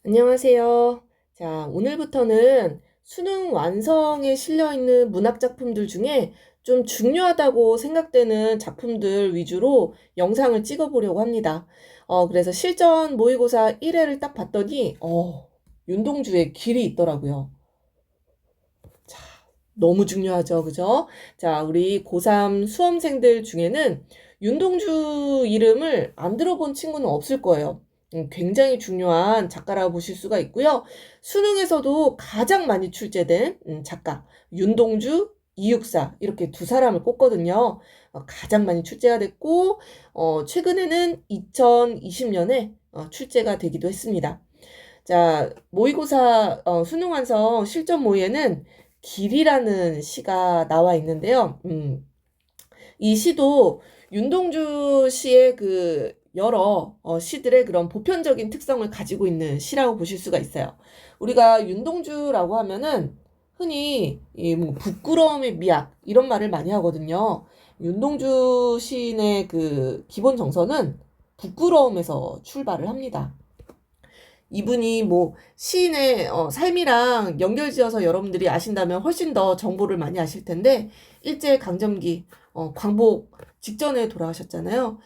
안녕하세요. 자, 오늘부터는 수능 완성에 실려 있는 문학 작품들 중에 좀 중요하다고 생각되는 작품들 위주로 영상을 찍어 보려고 합니다. 그래서 실전 모의고사 1회를 딱 봤더니, 윤동주의 길이 있더라고요. 자, 너무 중요하죠. 그죠? 자, 우리 고3 수험생들 중에는 윤동주 이름을 안 들어본 친구는 없을 거예요. 굉장히 중요한 작가라고 보실 수가 있고요. 수능에서도 가장 많이 출제된 작가, 윤동주, 이육사 이렇게 두 사람을 꼽거든요. 가장 많이 출제가 됐고, 최근에는 2020년에 출제가 되기도 했습니다. 자, 모의고사 수능 완성 실전 모의에는 길이라는 시가 나와 있는데요. 이 시도 윤동주 씨의 그 여러 시들의 그런 보편적인 특성을 가지고 있는 시라고 보실 수가 있어요. 우리가 윤동주라고 하면은 흔히 이뭐 부끄러움의 미학 이런 말을 많이 하거든요. 윤동주 시인의 그 기본 정서는 부끄러움에서 출발을 합니다. 이분이 뭐 시인의 삶이랑 연결지어서 여러분들이 아신다면 훨씬 더 정보를 많이 아실 텐데 일제 강점기 광복 직전에 돌아가셨잖아요.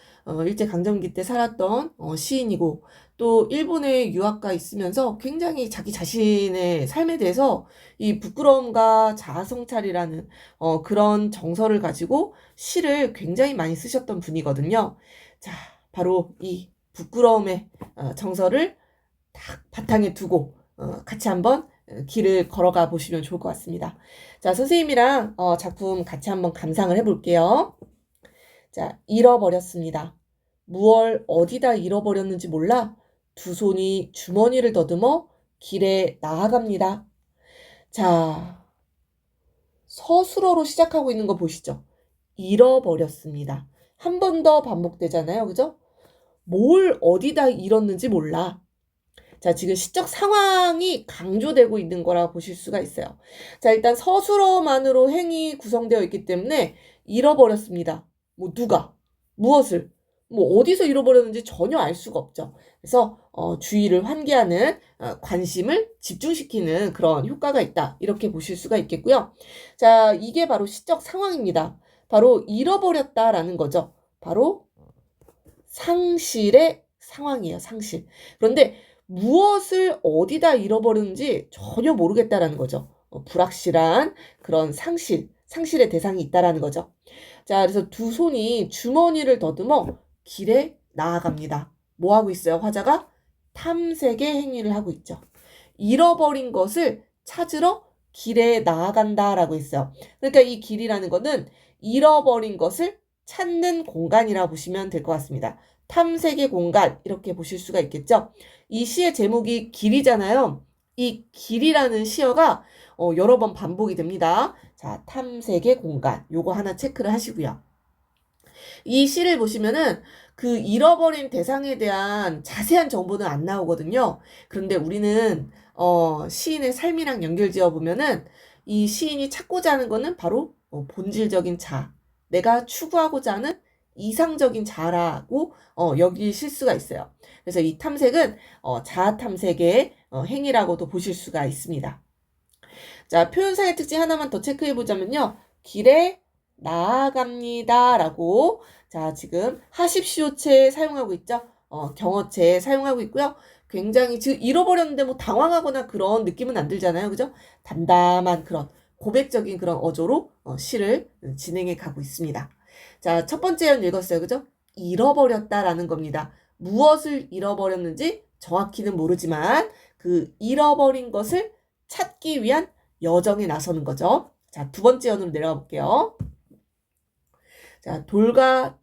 일제 강점기 때 살았던 시인이고 또 일본에 유학가 있으면서 굉장히 자기 자신의 삶에 대해서 이 부끄러움과 자아성찰이라는 그런 정서를 가지고 시를 굉장히 많이 쓰셨던 분이거든요. 자, 바로 이 부끄러움의 정서를 딱 바탕에 두고 같이 한번 길을 걸어가 보시면 좋을 것 같습니다. 자, 선생님이랑 작품 같이 한번 감상을 해볼게요. 자, 잃어버렸습니다. 무얼 어디다 잃어버렸는지 몰라 두 손이 주머니를 더듬어 길에 나아갑니다. 자, 서술어로 시작하고 있는 거 보시죠. 잃어버렸습니다. 한 번 더 반복되잖아요. 그죠? 뭘 어디다 잃었는지 몰라. 자, 지금 시적 상황이 강조되고 있는 거라 보실 수가 있어요. 자, 일단 서술어만으로 행이 구성되어 있기 때문에 잃어버렸습니다. 뭐 누가, 무엇을, 뭐 어디서 잃어버렸는지 전혀 알 수가 없죠. 그래서 주의를 환기하는 관심을 집중시키는 그런 효과가 있다. 이렇게 보실 수가 있겠고요. 자, 이게 바로 시적 상황입니다. 바로 잃어버렸다라는 거죠. 바로 상실의 상황이에요. 상실. 그런데 무엇을 어디다 잃어버렸는지 전혀 모르겠다라는 거죠. 불확실한 그런 상실의 대상이 있다라는 거죠. 자, 그래서 두 손이 주머니를 더듬어 길에 나아갑니다. 뭐 하고 있어요? 화자가 탐색의 행위를 하고 있죠. 잃어버린 것을 찾으러 길에 나아간다라고 했어요. 그러니까 이 길이라는 거는 잃어버린 것을 찾는 공간이라고 보시면 될 것 같습니다. 탐색의 공간 이렇게 보실 수가 있겠죠. 이 시의 제목이 길이잖아요. 이 길이라는 시어가 여러 번 반복이 됩니다. 자, 탐색의 공간 요거 하나 체크를 하시고요. 이 시를 보시면은 그 잃어버린 대상에 대한 자세한 정보는 안 나오거든요. 그런데 우리는 시인의 삶이랑 연결지어 보면은 이 시인이 찾고자 하는 거는 바로 본질적인 자, 내가 추구하고자 하는 이상적인 자라고 여기실 수가 있어요. 그래서 이 탐색은 자아 탐색의 행위라고도 보실 수가 있습니다. 자, 표현상의 특징 하나만 더 체크해 보자면요. 길에 나아갑니다. 라고. 자, 지금 하십시오체 사용하고 있죠? 경어체 사용하고 있고요. 굉장히 지금 잃어버렸는데 뭐 당황하거나 그런 느낌은 안 들잖아요. 그죠? 담담한 그런 고백적인 그런 어조로 시를 진행해 가고 있습니다. 자, 첫 번째 연 읽었어요. 그죠? 잃어버렸다라는 겁니다. 무엇을 잃어버렸는지 정확히는 모르지만 그 잃어버린 것을 찾기 위한 여정에 나서는 거죠. 자, 두 번째 연으로 내려가 볼게요. 자, 돌과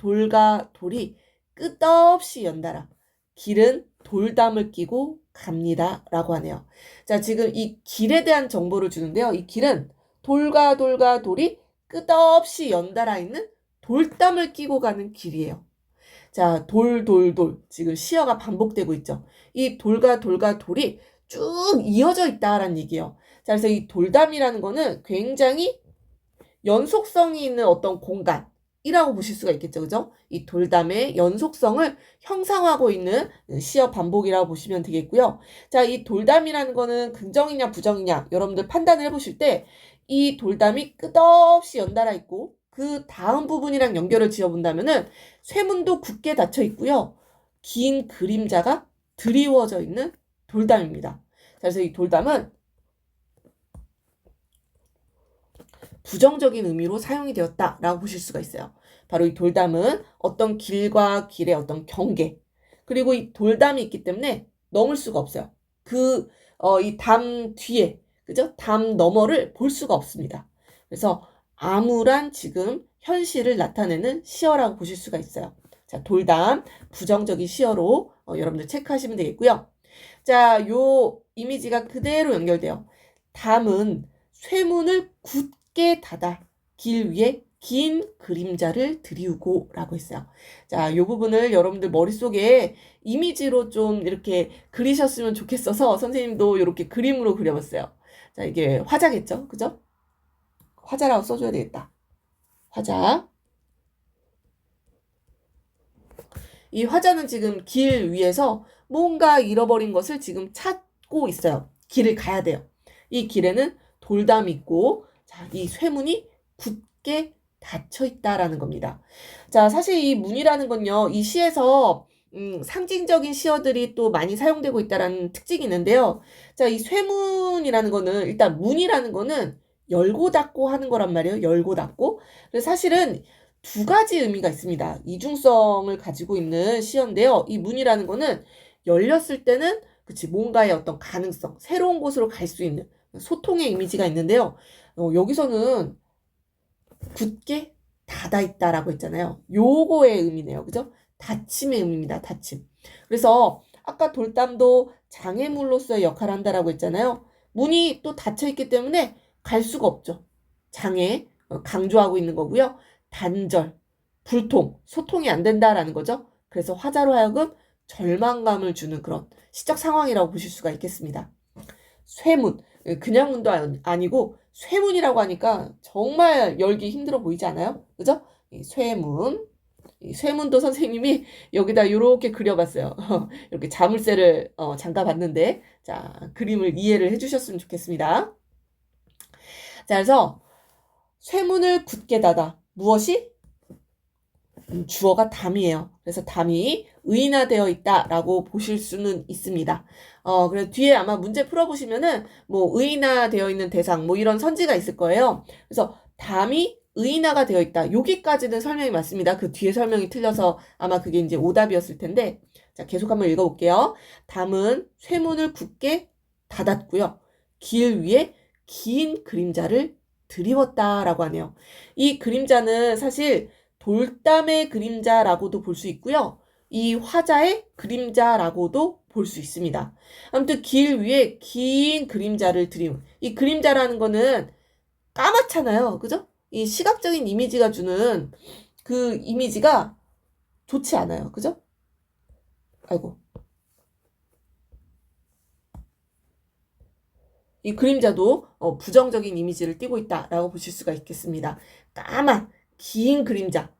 돌이 끝없이 연달아 길은 돌담을 끼고 갑니다. 라고 하네요. 자, 지금 이 길에 대한 정보를 주는데요. 이 길은 돌과 돌이 끝없이 연달아 있는 돌담을 끼고 가는 길이에요. 자, 돌. 지금 시어가 반복되고 있죠. 이 돌과 돌이 쭉 이어져 있다라는 얘기예요. 자, 그래서 이 돌담이라는 거는 굉장히 연속성이 있는 어떤 공간, 이라고 보실 수가 있겠죠. 그죠? 이 돌담의 연속성을 형상화하고 있는 시어 반복이라고 보시면 되겠고요. 자, 이 돌담이라는 거는 긍정이냐 부정이냐 여러분들 판단을 해보실 때 이 돌담이 끝없이 연달아 있고 그 다음 부분이랑 연결을 지어본다면은 쇠문도 굳게 닫혀 있고요. 긴 그림자가 드리워져 있는 돌담입니다. 그래서 이 돌담은 부정적인 의미로 사용이 되었다라고 보실 수가 있어요. 바로 이 돌담은 어떤 길과 길의 어떤 경계, 그리고 이 돌담이 있기 때문에 넘을 수가 없어요. 이 담 뒤에, 그죠? 담 너머를 볼 수가 없습니다. 그래서 암울한 지금 현실을 나타내는 시어라고 보실 수가 있어요. 자, 돌담, 부정적인 시어로 여러분들 체크하시면 되겠고요. 자, 요 이미지가 그대로 연결돼요. 담은 쇠문을 굳게 닫아 길 위에 긴 그림자를 드리우고 라고 했어요. 자, 요 부분을 여러분들 머릿속에 이미지로 좀 이렇게 그리셨으면 좋겠어서 선생님도 이렇게 그림으로 그려봤어요. 자, 이게 화자겠죠? 그죠? 화자라고 써줘야 되겠다. 화자. 이 화자는 지금 길 위에서 뭔가 잃어버린 것을 지금 찾고 있어요. 길을 가야 돼요. 이 길에는 돌담이 있고, 자, 이 쇠문이 굳게 닫혀 있다라는 겁니다. 자, 사실 이 문이라는 건요, 이 시에서 상징적인 시어들이 또 많이 사용되고 있다라는 특징이 있는데요. 자, 이 쇠문이라는 거는 일단 문이라는 거는 열고 닫고 하는 거란 말이에요. 열고 닫고. 그래서 사실은 두 가지 의미가 있습니다. 이중성을 가지고 있는 시어인데요. 이 문이라는 거는 열렸을 때는 그치 뭔가의 어떤 가능성, 새로운 곳으로 갈 수 있는 소통의 이미지가 있는데요. 여기서는 굳게 닫아 있다라고 했잖아요. 요거의 의미네요. 그죠? 닫힘의 의미입니다. 닫힘. 그래서 아까 돌담도 장애물로서의 역할을 한다라고 했잖아요. 문이 또 닫혀 있기 때문에 갈 수가 없죠. 장애 강조하고 있는 거고요. 단절, 불통, 소통이 안 된다라는 거죠. 그래서 화자로 하여금 절망감을 주는 그런 시적 상황이라고 보실 수가 있겠습니다. 쇠문, 그냥 문도 아니고 쇠문이라고 하니까 정말 열기 힘들어 보이지 않아요? 그죠? 이 쇠문, 이 쇠문도 선생님이 여기다 이렇게 그려봤어요. 이렇게 자물쇠를 잠가봤는데 자 그림을 이해를 해주셨으면 좋겠습니다. 자 그래서 쇠문을 굳게 닫아 무엇이? 주어가 담이에요. 그래서 담이 의인화되어 있다라고 보실 수는 있습니다. 그래서 뒤에 아마 문제 풀어보시면은 뭐 의인화되어 있는 대상 뭐 이런 선지가 있을 거예요. 그래서 담이 의인화가 되어 있다. 여기까지는 설명이 맞습니다. 그 뒤에 설명이 틀려서 아마 그게 이제 오답이었을 텐데 자 계속 한번 읽어볼게요. 담은 쇠문을 굳게 닫았고요. 길 위에 긴 그림자를 드리웠다라고 하네요. 이 그림자는 사실 돌담의 그림자라고도 볼 수 있고요. 이 화자의 그림자라고도 볼 수 있습니다. 아무튼 길 위에 긴 그림자를 드리운 이 그림자라는 거는 까맣잖아요. 그죠? 이 시각적인 이미지가 주는 그 이미지가 좋지 않아요. 그죠? 아이고. 이 그림자도 부정적인 이미지를 띠고 있다라고 보실 수가 있겠습니다. 까만 긴 그림자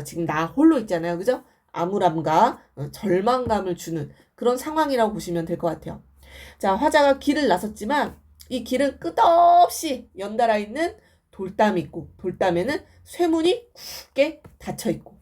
지금 나 홀로 있잖아요. 그죠? 암울함과 절망감을 주는 그런 상황이라고 보시면 될 것 같아요. 자, 화자가 길을 나섰지만 이 길은 끝없이 연달아 있는 돌담이 있고 돌담에는 쇠문이 굳게 닫혀 있고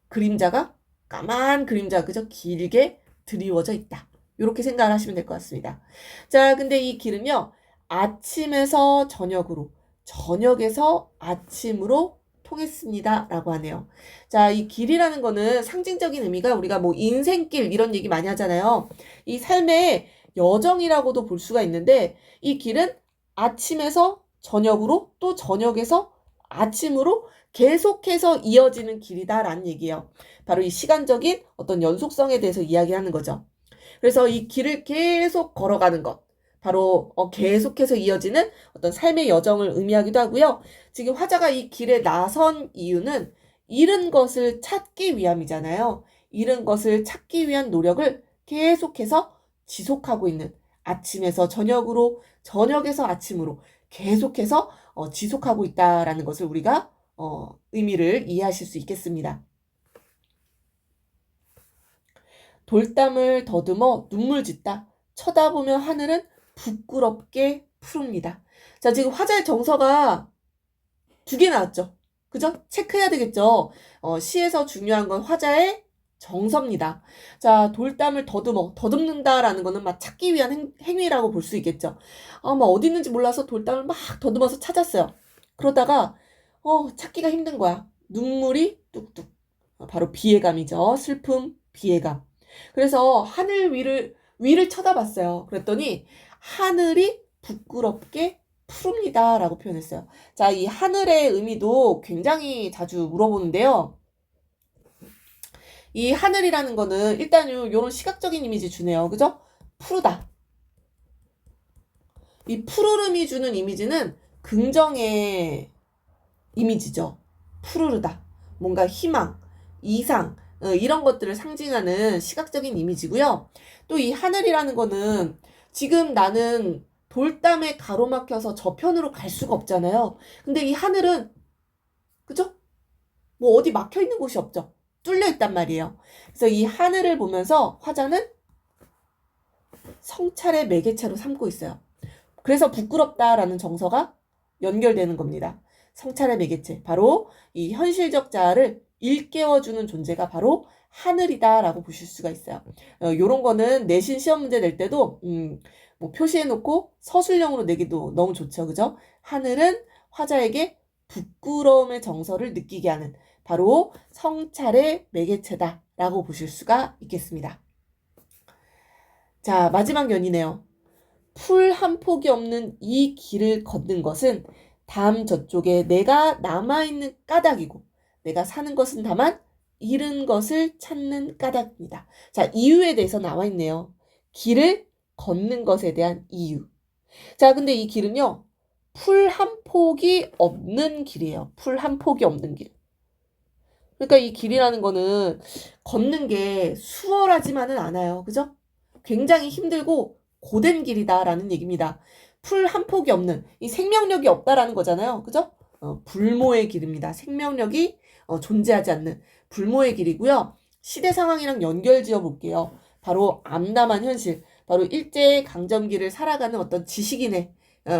그림자가 까만 그림자 그죠? 길게 드리워져 있다. 이렇게 생각을 하시면 될 것 같습니다. 자, 근데 이 길은요. 아침에서 저녁으로, 저녁에서 아침으로 통했습니다. 라고 하네요. 자, 이 길이라는 거는 상징적인 의미가 우리가 뭐 인생길 이런 얘기 많이 하잖아요. 이 삶의 여정이라고도 볼 수가 있는데 이 길은 아침에서 저녁으로 또 저녁에서 아침으로 계속해서 이어지는 길이다라는 얘기예요. 바로 이 시간적인 어떤 연속성에 대해서 이야기하는 거죠. 그래서 이 길을 계속 걸어가는 것. 바로 계속해서 이어지는 어떤 삶의 여정을 의미하기도 하고요. 지금 화자가 이 길에 나선 이유는 잃은 것을 찾기 위함이잖아요. 잃은 것을 찾기 위한 노력을 계속해서 지속하고 있는 아침에서 저녁으로, 저녁에서 아침으로 계속해서 지속하고 있다라는 것을 우리가 의미를 이해하실 수 있겠습니다. 돌담을 더듬어 눈물 짓다. 쳐다보면 하늘은 부끄럽게 푸릅니다. 자, 지금 화자의 정서가 2개 나왔죠. 그죠? 체크해야 되겠죠. 시에서 중요한 건 화자의 정서입니다. 자, 돌담을 더듬는다라는 거는 막 찾기 위한 행위라고 볼 수 있겠죠. 막 어디 있는지 몰라서 돌담을 막 더듬어서 찾았어요. 그러다가 찾기가 힘든 거야. 눈물이 뚝뚝. 바로 비애감이죠. 슬픔, 비애감. 그래서 하늘 위를 쳐다봤어요. 그랬더니 하늘이 부끄럽게 푸릅니다 라고 표현했어요. 자, 이 하늘의 의미도 굉장히 자주 물어보는데요. 이 하늘이라는 거는 일단 요런 시각적인 이미지 주네요. 그죠? 푸르다. 이 푸르름이 주는 이미지는 긍정의 이미지죠. 푸르르다. 뭔가 희망, 이상, 이런 것들을 상징하는 시각적인 이미지고요. 또 이 하늘이라는 거는 지금 나는 돌담에 가로막혀서 저편으로 갈 수가 없잖아요. 근데 이 하늘은, 그죠? 뭐 어디 막혀 있는 곳이 없죠. 뚫려 있단 말이에요. 그래서 이 하늘을 보면서 화자는 성찰의 매개체로 삼고 있어요. 그래서 부끄럽다라는 정서가 연결되는 겁니다. 성찰의 매개체. 바로 이 현실적 자아를 일깨워주는 존재가 바로 하늘이다라고 보실 수가 있어요. 요런 거는 내신 시험 문제 낼 때도 뭐 표시해놓고 서술형으로 내기도 너무 좋죠. 그죠? 하늘은 화자에게 부끄러움의 정서를 느끼게 하는 바로 성찰의 매개체다라고 보실 수가 있겠습니다. 자, 마지막 연이네요. 풀 한 폭이 없는 이 길을 걷는 것은 담 저쪽에 내가 남아있는 까닭이고 내가 사는 것은 다만 잃은 것을 찾는 까닭입니다. 자, 이유에 대해서 나와 있네요. 길을 걷는 것에 대한 이유. 자, 근데 이 길은요. 풀 한 폭이 없는 길이에요. 풀 한 폭이 없는 길. 그러니까 이 길이라는 거는 걷는 게 수월하지만은 않아요. 그죠? 굉장히 힘들고 고된 길이다라는 얘기입니다. 풀 한 폭이 없는, 이 생명력이 없다라는 거잖아요. 그죠? 불모의 길입니다. 생명력이 존재하지 않는 불모의 길이고요. 시대 상황이랑 연결 지어 볼게요. 바로 암담한 현실, 바로 일제강점기를 살아가는 어떤 지식인의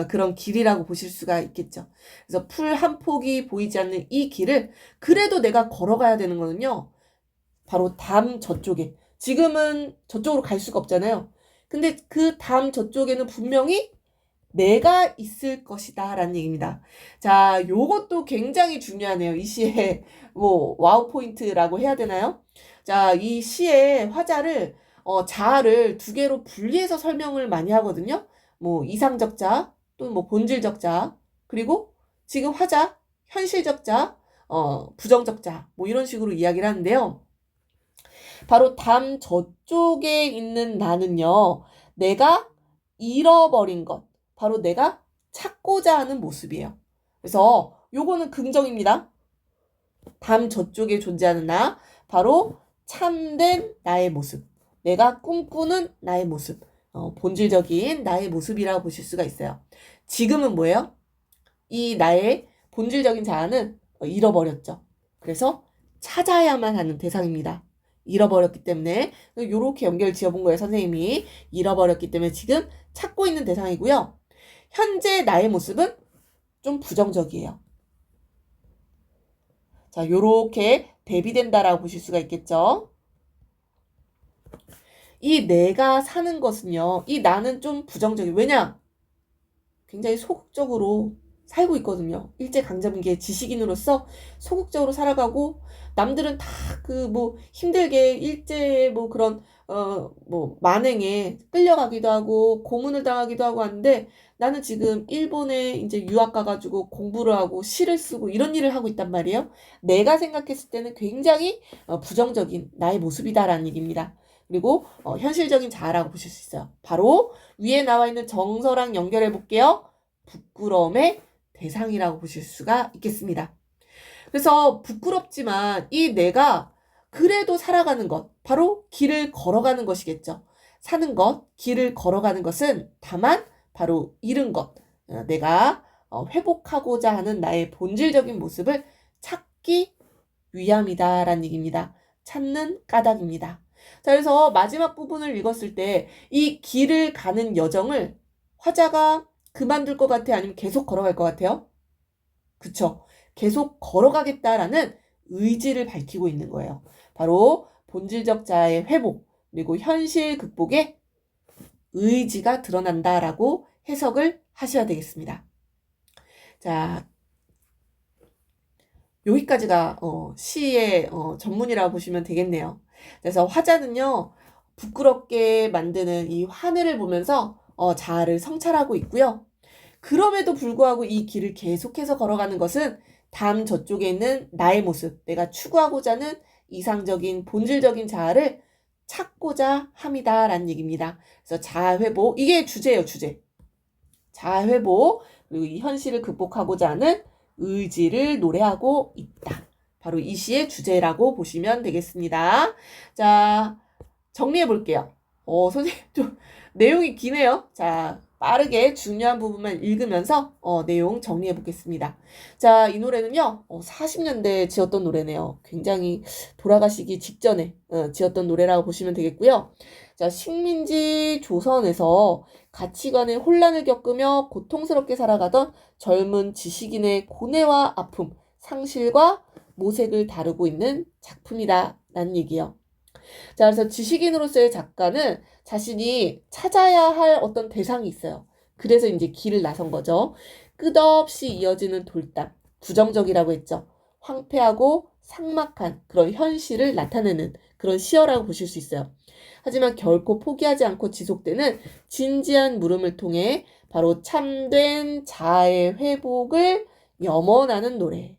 그런 길이라고 보실 수가 있겠죠. 그래서 풀 한 폭이 보이지 않는 이 길을 그래도 내가 걸어가야 되는 거는요. 바로 담 저쪽에. 지금은 저쪽으로 갈 수가 없잖아요. 근데 그 담 저쪽에는 분명히 내가 있을 것이다 라는 얘기입니다. 자, 요것도 굉장히 중요하네요. 이 시의 뭐 와우 포인트라고 해야 되나요? 자, 이 시의 화자를 자아를 2개로 분리해서 설명을 많이 하거든요. 뭐 이상적 자아, 또 뭐 본질적 자아, 그리고 지금 화자, 현실적 자아, 부정적 자아, 뭐 이런 식으로 이야기를 하는데요. 바로 담 저쪽에 있는 나는요, 내가 잃어버린 것, 바로 내가 찾고자 하는 모습이에요. 그래서 요거는 긍정입니다. 담 저쪽에 존재하는 나, 바로 참된 나의 모습, 내가 꿈꾸는 나의 모습, 본질적인 나의 모습이라고 보실 수가 있어요. 지금은 뭐예요? 이 나의 본질적인 자아는 잃어버렸죠. 그래서 찾아야만 하는 대상입니다. 잃어버렸기 때문에 이렇게 연결 지어본 거예요. 선생님이 잃어버렸기 때문에 지금 찾고 있는 대상이고요. 현재 나의 모습은 좀 부정적이에요. 자, 요렇게 대비된다라고 보실 수가 있겠죠. 이 내가 사는 것은요. 이 나는 좀 부정적이에요. 왜냐? 굉장히 소극적으로 살고 있거든요. 일제강점기의 지식인으로서 소극적으로 살아가고 남들은 다 그 뭐 힘들게 일제 뭐 그런 뭐 만행에 끌려가기도 하고 고문을 당하기도 하고 하는데 나는 지금 일본에 이제 유학 가가지고 공부를 하고 시를 쓰고 이런 일을 하고 있단 말이에요. 내가 생각했을 때는 굉장히 부정적인 나의 모습이다라는 얘기입니다. 그리고 현실적인 자아라고 보실 수 있어요. 바로 위에 나와 있는 정서랑 연결해 볼게요. 부끄러움의 대상이라고 보실 수가 있겠습니다. 그래서 부끄럽지만 이 내가 그래도 살아가는 것, 바로 길을 걸어가는 것이겠죠. 사는 것, 길을 걸어가는 것은 다만 바로 잃은 것, 내가 회복하고자 하는 나의 본질적인 모습을 찾기 위함이다 라는 얘기입니다. 찾는 까닭입니다. 자, 그래서 마지막 부분을 읽었을 때 이 길을 가는 여정을 화자가 그만둘 것 같아? 아니면 계속 걸어갈 것 같아요? 그쵸? 계속 걸어가겠다라는 의지를 밝히고 있는 거예요. 바로 본질적 자아의 회복, 그리고 현실 극복에 의지가 드러난다라고 해석을 하셔야 되겠습니다. 자, 여기까지가 시의 전문이라고 보시면 되겠네요. 그래서 화자는요, 부끄럽게 만드는 이 하늘을 보면서 자아를 성찰하고 있고요. 그럼에도 불구하고 이 길을 계속해서 걸어가는 것은 담 저쪽에 있는 나의 모습, 내가 추구하고자 하는 이상적인 본질적인 자아를 찾고자 함이다라는 얘기입니다. 그래서 자아 회복, 이게 주제예요, 주제. 자아 회복, 그리고 이 현실을 극복하고자 하는 의지를 노래하고 있다. 바로 이 시의 주제라고 보시면 되겠습니다. 자, 정리해 볼게요. 선생님 좀 내용이 기네요. 자, 빠르게 중요한 부분만 읽으면서 내용 정리해 보겠습니다. 자, 이 노래는요. 40년대에 지었던 노래네요. 굉장히 돌아가시기 직전에 지었던 노래라고 보시면 되겠고요. 자, 식민지 조선에서 가치관의 혼란을 겪으며 고통스럽게 살아가던 젊은 지식인의 고뇌와 아픔, 상실과 모색을 다루고 있는 작품이다 라는 얘기예요. 자, 그래서 지식인으로서의 작가는 자신이 찾아야 할 어떤 대상이 있어요. 그래서 이제 길을 나선 거죠. 끝없이 이어지는 돌담, 부정적이라고 했죠. 황폐하고 삭막한 그런 현실을 나타내는 그런 시어라고 보실 수 있어요. 하지만 결코 포기하지 않고 지속되는 진지한 물음을 통해 바로 참된 자아의 회복을 염원하는 노래.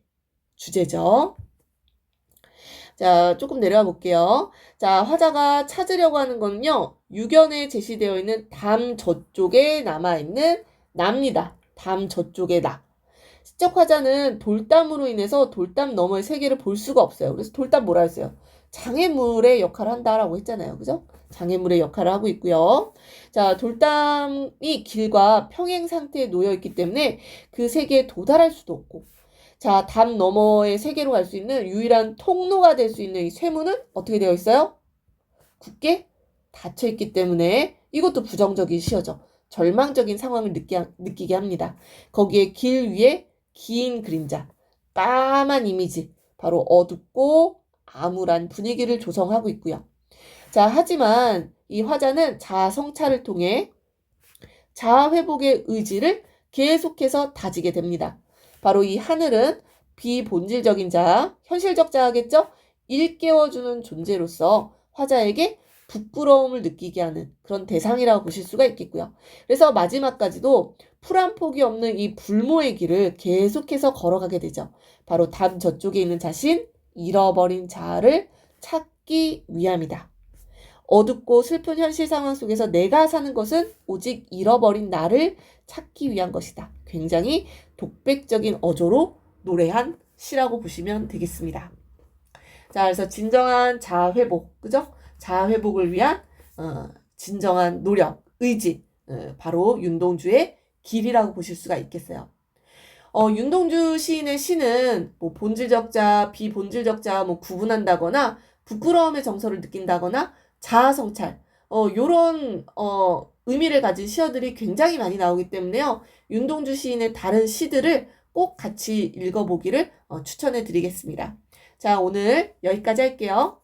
주제죠. 자, 조금 내려와 볼게요. 자, 화자가 찾으려고 하는 거는요, 유견에 제시되어 있는 담 저쪽에 남아있는 나입니다. 담 저쪽의 나. 시적 화자는 돌담으로 인해서 돌담 너머의 세계를 볼 수가 없어요. 그래서 돌담 뭐라 했어요? 장애물의 역할을 한다라고 했잖아요. 그죠? 장애물의 역할을 하고 있고요. 자, 돌담이 길과 평행 상태에 놓여 있기 때문에 그 세계에 도달할 수도 없고, 자, 담 너머의 세계로 갈 수 있는 유일한 통로가 될 수 있는 이 쇠문은 어떻게 되어 있어요? 굳게 닫혀 있기 때문에 이것도 부정적인 시어죠. 절망적인 상황을 느끼게 합니다. 거기에 길 위에 긴 그림자, 까만 이미지, 바로 어둡고 암울한 분위기를 조성하고 있고요. 자, 하지만 이 화자는 자아 성찰을 통해 자아 회복의 의지를 계속해서 다지게 됩니다. 바로 이 하늘은 비본질적인 자아, 현실적 자아겠죠? 일깨워주는 존재로서 화자에게 부끄러움을 느끼게 하는 그런 대상이라고 보실 수가 있겠고요. 그래서 마지막까지도 풀 한 폭이 없는 이 불모의 길을 계속해서 걸어가게 되죠. 바로 담 저쪽에 있는 자신, 잃어버린 자아를 찾기 위함이다. 어둡고 슬픈 현실 상황 속에서 내가 사는 것은 오직 잃어버린 나를 찾기 위한 것이다. 굉장히 독백적인 어조로 노래한 시라고 보시면 되겠습니다. 자, 그래서 진정한 자아 회복, 그죠? 자아 회복을 위한 진정한 노력, 의지, 바로 윤동주의 길이라고 보실 수가 있겠어요. 윤동주 시인의 시는 뭐 본질적 자, 비본질적 자 뭐 구분한다거나 부끄러움의 정서를 느낀다거나 자아 성찰, 요런 의미를 가진 시어들이 굉장히 많이 나오기 때문에요. 윤동주 시인의 다른 시들을 꼭 같이 읽어보기를 추천해 드리겠습니다. 자, 오늘 여기까지 할게요.